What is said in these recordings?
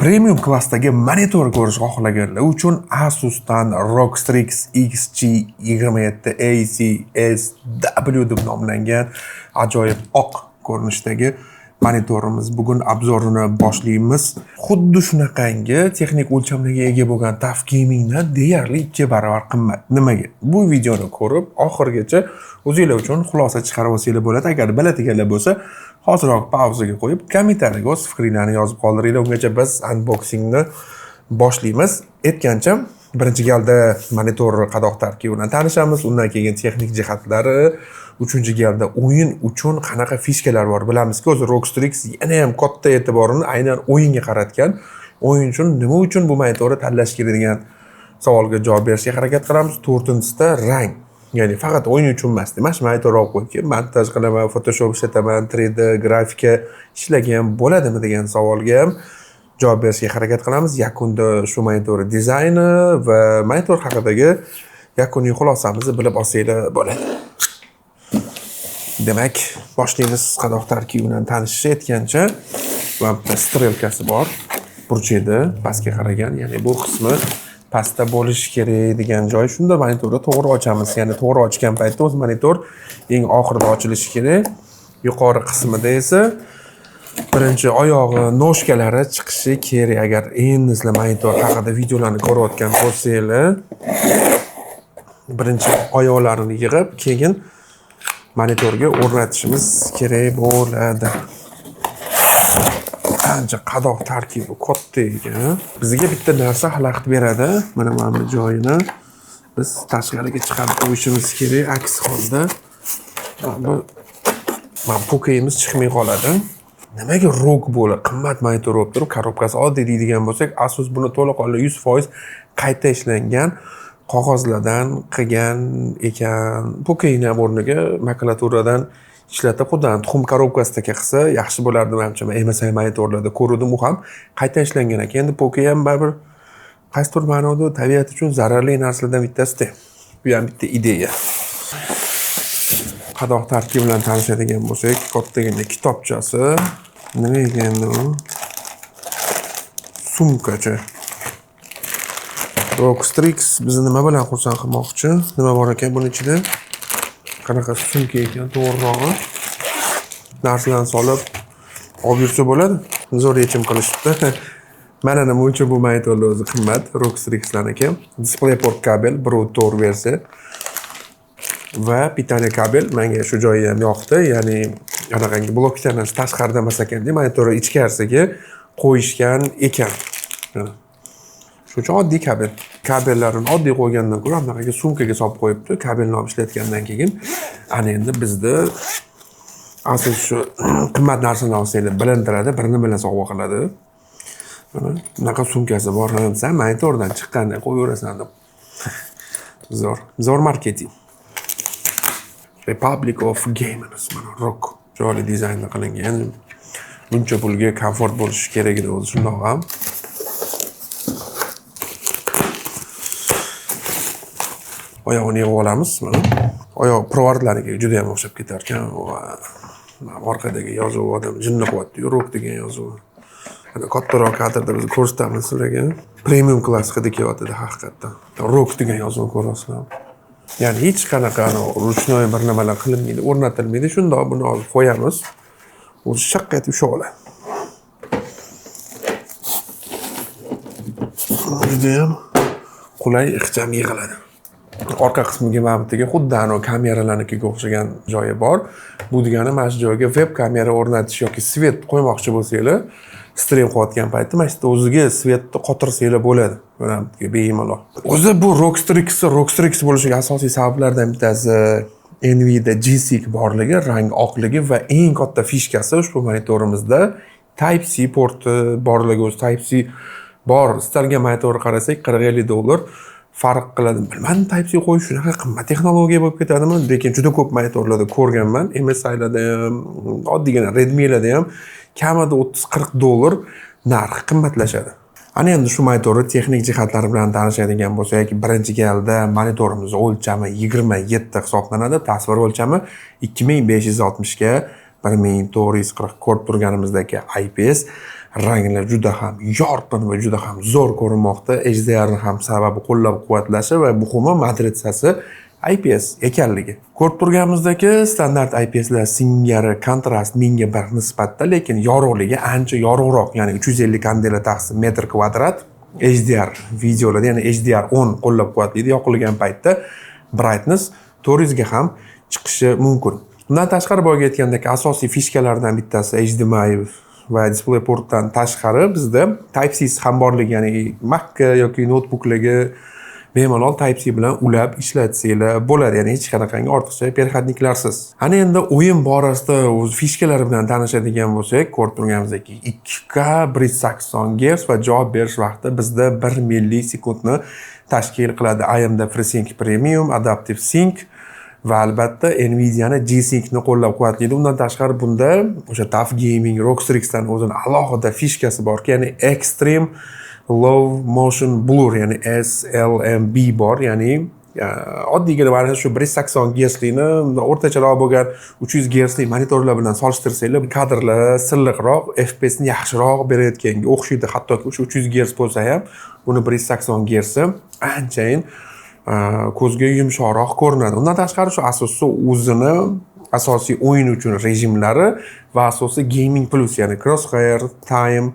Premium klassdagi monitor ko'rish xohlaganlar uchun Asus'dan ROG Strix XG27ACSW deb nomlangan ajoyib oq ko'rinishdagi monitorimiz bugun obzorini boshlaymiz. Xuddi shunaqangi texnik o'lchamlarga ega bo'lgan TUF Gaming'dan deyarli 2 barobar qimmat. Nimaga? Bu videoni ko'rib oxirigacha o'zingizlar uchun xulosa chiqarib olsanglar bo'ladi. Agar biladiganlar bo'lsa, hozirroq pauzaga qo'yib, kommentariyga o'z fikringizni yozib qoldiringlar. Ungacha biz unboxingni boshlaymiz. Aytgancha, birinchi galda monitor qadoq tarkibi bilan tanishamiz, undan keyin texnik jihatlari, uchinchi galda o'yin uchun qanaqa fishkalar bor. Bilamizki, o'zi ROG Strix yana ham katta e'tiborini aynan o'yinga qaratgan. O'yin uchun nima uchun bu monitorni tanlash kerak degan savolga javob berishga harakat qilamiz. To'rtinchisida rang. Ya'ni faqat o'yin uchun emas, demak, monitor olib qo'yib, montaj qilaman, Photoshop ishlataman, 3D grafika ishlagan bo'ladimi degan savolga ham javob berishga harakat qilamiz. Yakunda shu monitor dizayni va monitor haqidagi yakuniy xulosamizni bilib olsanglar bo'ladi. Demak, boshlaymiz. Qadoq tarkibi bilan tanishish aytgancha, va strelkasi bor. Burchakda pastga qaragan, ya'ni bu qismi pastda bo'lishi kerak degan joy. Shunda monitorni to'g'ri ochamiz. Ya'ni to'g'ri ochgan paytda o'z monitor eng oxirida ochilishi kerak. Yuqori qismida esa birinchi oyog'i, noshkalari chiqishi kerak. Agar endi sizlar monitor haqida videolarni ko'rayotgan bo'lsanglar, birinchi oyoqlarini yig'ib, keyin monitorga o'rnatishimiz kerak bo'ladi. Ancha qadoq tarkibi katta ekan. Bizga bitta narsa xalaqit beradi. Mana bu joyini biz tashqariga chiqarib qo'yishimiz kerak. Aks holda bu pokeyimiz chiqmay qoladi. Nimaga ROG bo'lib qimmat monitor bo'lib turib, korobkasi oddiy deydigan bo'lsak, Asus buni to'liq 100% qayta ishlangan qog'ozlardan qilgan ekan. Pokeyni o'rniga makulaturadan ishlatib, xuddi tuxum korobkasidagi qilsa yaxshi bo'lardi menimcha. MSI monitorlarda ko'rdim, u ham qayta ishlangan ekan. Endi pokey ham baribir qaysidir ma'noda tabiat uchun zararli narsalardan bittasi. Bu ham bitta ideya. Qadoq tarkibi bilan tanishadigan bo'lsak, kattagina kitobchasi. Nima ekan u? Sumkacha. ROG Strix bizni nima bilan xursand qilmoqchi? Nima bor ekan buning ichida? Qanaqa sumka ekan, to'g'rirog'i. Narsalarni solib olib yursa bo'ladi. Zo'r yechim qilishibdi. Mana nima uchun bu monitorlar o'zi qimmat. ROG Strix'larniki. DisplayPort kabel, Bluetooth to'g'ri versiya. Va pitaniya kabel menga shu joyi ham yoqdi. Ya'ni qanaqangi blokdan tashqarida emas ekan, monitorni ichkarisiga qo'yishgan ekan. Shu uchun oddiy kabel. Kabellarni oddiy qo'ygandan ko'ra bunaqaga sumkaga solib qo'yibdi. Kabelni olib ishlatgandan keyin ana endi bizda asl shu qimmat narsalarni olsanglar bilintiradi, birini bilan sovg'a qiladi. Mana bunaqa sumkasi bor desa, monitordan chiqqandan qo'yaverasan deb. Zo'r marketing. Republic of Gamers, mana ROG chiroyli dizaynda qilingan. Buncha pulga komfort bo'lishi kerak edi o'zi, shundoq ham. Oyog'ini yig'ib olamiz. Mana oyoq provardlariga juda ham o'xshab ketar ekan. Orqadagi yozuv odam jinni qilyapti. ROG degan yozuv. Mana kattaroq kadrda biz ko'rsatamiz sizlarga. Premium klassga kelyapti haqiqatdan. ROG degan yozuvni ko'rasizlar. Ya'ni hech qanaqa ruchnoy bir nimalar qilinmaydi, o'rnatilmaydi. Shundoq buni olib qo'yamiz. O'zi shaqqa etib usha oladi. Juda ham qulay, ixcham yig'iladi. Orqa qismiga mabitiga xuddi kameralarnikiga o'xshagan joyi bor. Bu degani mana shu joyga web kamera o'rnatish yoki svet qo'ymoqchi bo'lsanglar, stream qilayotgan paytda mana shu o'ziga svetni qotirsanglar bo'ladi. Mana bemalol. O'zi bu ROG Strix bo'lishiga asosiy sabablardan bittasi Nvidia G-Sync borligi, rang oqligi va eng katta fishkasi ushbu monitorimizda Type-C porti borligi. O'zi Type-C bor. Istalgan monitorni qarasak $40-50 farq qiladi. Bilmadim, Type-C qo'yish shunaqa qimmat texnologiya bo'lib ketadimi? Lekin juda ko'p monitorlarda ko'rganman. MSI'larda ham, oddiygina Redmi'larda ham kamida $30-40 narxi qimmatlashadi. Ana endi shu monitorning texnik jihatlari bilan tanishadigan bo'lsak, birinchi galda monitorimiz o'lchami 27 hisoblanadi. Tasvir o'lchami 2560 ga 1440 ko'rib turganimizdagi IPS Ranglar juda ham yorqin va juda ham zo'r ko'rinmoqda. HDRni ham sababi qo'llab-quvvatlashi va muhimi matritsasi IPS ekanligi. Ko'rib turganimizdagi standart IPSlar singari kontrast menga bir nisbatda, lekin yorug'ligi ancha yorug'roq, ya'ni 350 kandela taqsim metr kvadrat. HDR videolarda, ya'ni HDR10 qo'llab-quvvatlaydi. Yoqilgan paytda brightness 400 ga ham chiqishi mumkin. Bundan tashqari boyagi aytgandek asosiy fishkalardan bittasi HDMI va DisplayPortdan tashqari bizda Type-C ham borligi, ya'ni Mac yoki notebooklarga bemalol Type-C bilan ulab ishlatsanglar bo'ladi, ya'ni hech qanaqangi ortiqcha perxatniklarsiz. Ana endi o'yin borasida o'z fishkalari bilan tanishadigan bo'lsak, ko'rib turganimizdek 2K 180 Hz va javob berish vaqti bizda 1 millisekundni tashkil qiladi. AMD FreeSync Premium, Adaptive Sync va albatta Nvidia'ni G-Sync ni qo'llab-quvvatlaydi. Undan tashqari bunda o'sha TUF Gaming Rockstrix'dan o'zining alohida fishkasi borki, ya'ni Extreme Low Motion Blur, ya'ni SLMB bor, ya'ni oddiygina mana shu 180 Hz likni o'rtacharoq bo'lgan 300 Hz lik monitorlar bilan solishtirsanglar, kadrlar silliqroq, FPS ni yaxshiroq berayotganga o'xshaydi. Hattoki o'sha 300 Hz bo'lsa ham, buni 180 Hz anchayin ko'zga yumshoqroq ko'rinadi. Undan tashqari shu asosiy o'zini asosiy o'yin uchun rejimlari va asosiy gaming plus, ya'ni crosshair, time,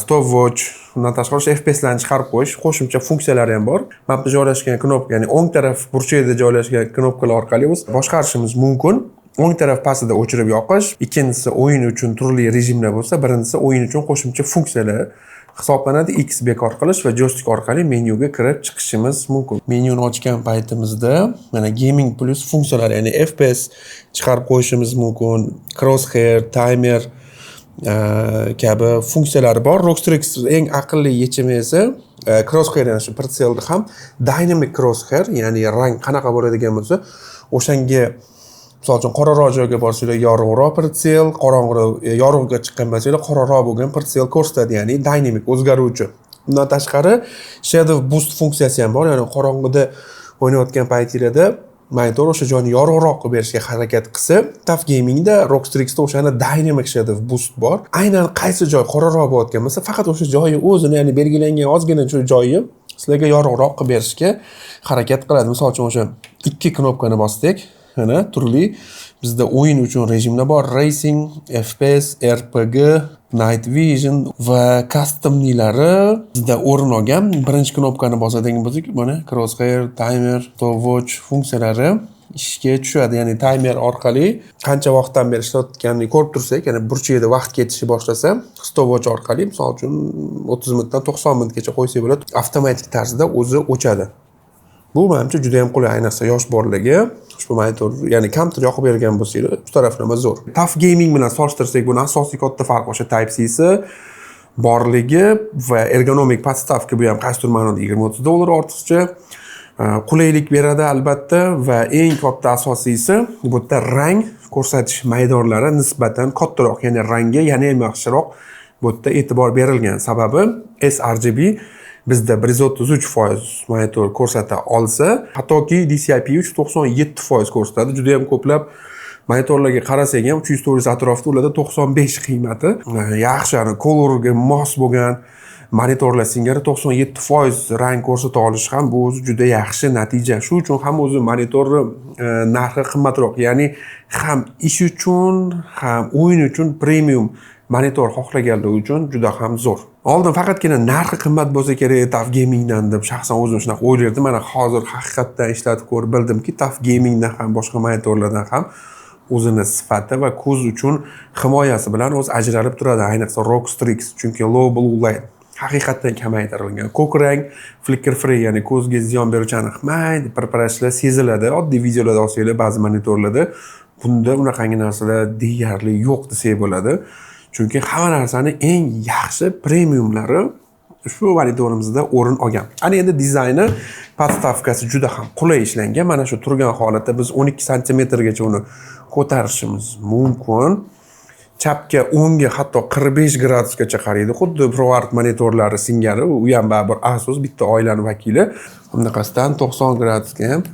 stopwatch, undan tashqari FPS larni chiqarib qo'yish qo'shimcha funksiyalari ham bor. Mana bu joylashgan knopka, ya'ni o'ng taraf burchagida joylashgan knopkalar orqali biz boshqarishimiz mumkin. O'ng taraf pastida o'chirib yoqish, ikkinchisi o'yin uchun turli rejimlar bo'lsa, birinchisi o'yin uchun qo'shimcha funksiyalar hisoblanadi. X bekor qilish va joystick orqali menyuga kirib chiqishimiz mumkin. Menyuni ochgan paytimizda mana gaming plus funksiyalari, ya'ni FPS chiqarib qo'yishimiz mumkin, crosshair, timer kabi funksiyalari bor. Rockstrix eng aqlli yechimi esa crosshair, ya'ni shu pritselda ham dynamic crosshair, ya'ni rang qanaqa bo'ladigan bo'lsa, o'shanga misol uchun qoraroq joyga borsanglar yorug'roq pritsel, yorug'ga chiqqan bo'lsanglar qoraroq bo'lgan pritsel ko'rsatadi, ya'ni dynamic o'zgaruvchi. Bundan tashqari shadow boost funksiyasi ham bor, ya'ni qorong'ida o'ynayotgan paytingizda monitor o'sha joyni yorug'roq qilib berishga harakat qilsa, TUF Gamingda Rockstrixda o'shani dynamic shadow boost bor. Aynan qaysi joy qoraroq bo'layotgan bo'lsa, faqat o'sha joyi o'zini, ya'ni belgilangan ozgina shu joyi sizlarga yorug'roq qilib berishga harakat qiladi. Misol uchun o'sha ikki knopkani bossak, mana turli bizda o'yin uchun rejimlar bor: Racing, FPS, RPG, Night Vision va customnilari bizda o'rin olgan. Birinchi knopkani bosadigan bo'lsak, mana crosshair, timer, stopwatch funksiyalari ishga tushadi. Ya'ni timer orqali qancha vaqtdan beri ishlayotganini ko'rib tursak, ya'ni burchakda vaqt ketishi boshlasa, stopwatch orqali misol uchun 30 minutdan 90 minutgacha qo'ysak bo'ladi, avtomatik tarzda o'zi o'chadi. Bu menimcha juda ham qulay, ayniqsa yosh bolalarga ushbu monitor, ya'ni kompyuter yoqib bergan bo'lsanglar, shu taraflama zo'r. TUF Gaming bilan solishtirsak, buni asosiy katta farqi o'sha Type-C'si borligi va ergonomik podstavka, bu ham qaysidir ma'noda $20-30 ortiqcha qulaylik beradi albatta, va eng katta asosiysi bu yerda rang ko'rsatish maydonlari nisbatan kattaroq, ya'ni rangga yana ham yaxshiroq bu yerda e'tibor berilgan. Sababi sRGB bizda 133% monitor ko'rsata olsa, hattoki DCI-P3 97% ko'rsatadi. Juda ham ko'plab monitorlarga qarasak ham 300 atrofida, ularda 95 qiymati. Yaxshi, colorga mos bo'lgan monitorlar singari 97% rang ko'rsata olish ham bu o'zi juda yaxshi natija. Shu uchun ham o'zi monitor narxi qimmatroq, ya'ni ham ish uchun, ham o'yin uchun premium monitor xohlaganlar uchun juda ham zo'r. Oldin faqatgina narxi qimmat bo'lsa kerak TUF Gamingdan deb shaxsan o'zim shunaqa o'ylardim. Mana hozir haqiqatdan ishlatib ko'rib bildimki, TUF Gamingdan ham boshqa monitorlardan ham o'zini sifati va ko'z uchun himoyasi bilan o'z ajralib turadi. Ayniqsa Rockstrix, chunki low blue light haqiqatdan kamaytirilgan. Ko'k rang flicker free, ya'ni ko'zga ziyon beruvchi aniqmaydi, pirpirashlar seziladi. Oddiy videolarda olsanglar ba'zi monitorlarda bunda unaqangi narsalar deyarli yo'q desak bo'ladi. Chunki hamma narsani eng yaxshi premiumlari ushbu monitorimizda o'rin olgan. Ana endi dizayni, podstavkasi juda ham qulay ishlangan. Mana shu turgan holatda biz 12 sm gacha uni ko'tarishimiz mumkin. Chapga, o'ngga hatto 45 gradusgacha qaraydi. Xuddi ProArt monitorlari singari, u ham baribir Asus bitta oilaning vakili. Bunaqasidan 90 gradusga ham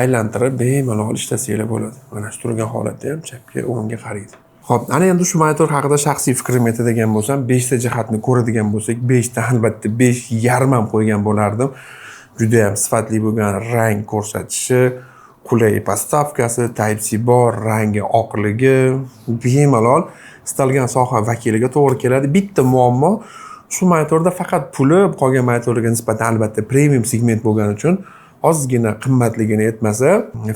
aylantirib bemalol ishlasanglar bo'ladi. Mana shu turgan holatda ham chapga, o'ngga qaraydi. Xo'p, ana endi shu monitor haqida shaxsiy fikrimni aytadigan bo'lsam, 5 ta jihatni ko'radigan bo'lsak, 5 ta albatta 5,5 ham qo'ygan bo'lardim. Juda ham sifatli bo'lgan rang ko'rsatishi, qulay postavkasi, Type-C bor, rangi oqligi, bemalol istalgan soha vakiliga to'g'ri keladi. Bitta muammo shu monitorda faqat puli qolgan monitorlarga nisbatan albatta premium segment bo'lgani uchun ozgina qimmatligini aytmasa,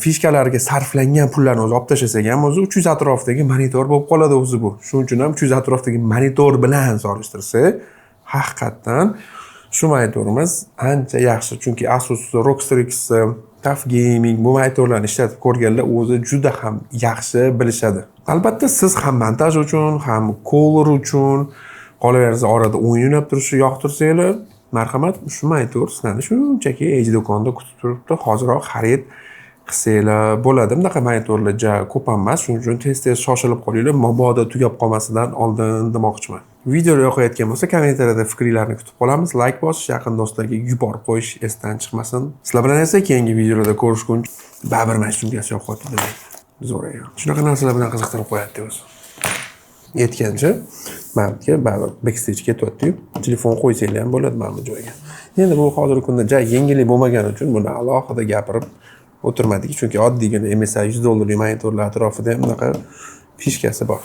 fishkalarga sarflangan pullarni o'zi olib tashlasak ham o'zi 300 atrofidagi monitor bo'lib qoladi o'zi bu. Shuning uchun ham 300 atrofidagi monitor bilan solishtirsak, haqiqatan shu monitorimiz ancha yaxshi. Chunki Asus ROG Strix, TUF Gaming bu monitorlarni ishlatib ko'rganlar o'zi juda ham yaxshi bilishadi. Albatta siz ham montaj uchun, ham color uchun, qolaversa orada o'yin o'ynab turishni yoqtirsanglar, marhamat, shu monitor sizlarni shunchaki Edge do'konda kutib turibdi. Hoziroq xarid qilsanglar bo'ladi. Bunaqa monitorlar ko'p emas, shuning uchun tez-tez shoshilib qolinglar, mabodo tugab qolmasidan oldin demoqchiman. Video yoqayotgan bo'lsa, kommentariyada fikringizni kutib qolamiz. Like bosish, yaqin do'stlarga yuborib qo'yish esdan chiqmasin. Sizlar bilan esa keyingi videolarda ko'rishguncha baribir mana shunga yo'q qotdi demak. Zo'raygan. Shunaqa narsalar bilan qiziqtirib qo'yadi o'zi. Yetgancha menga baribir backstage ketyapti-yu, telefon qo'ysanglar ham bo'ladi mana bu joyga. Endi bu hozirgi kunda yengillik bo'lmagani uchun buni alohida gapirib o'tirmadik, chunki oddiygina MSI $100 monitorlar atrofida ham bunaqa fishkasi bor.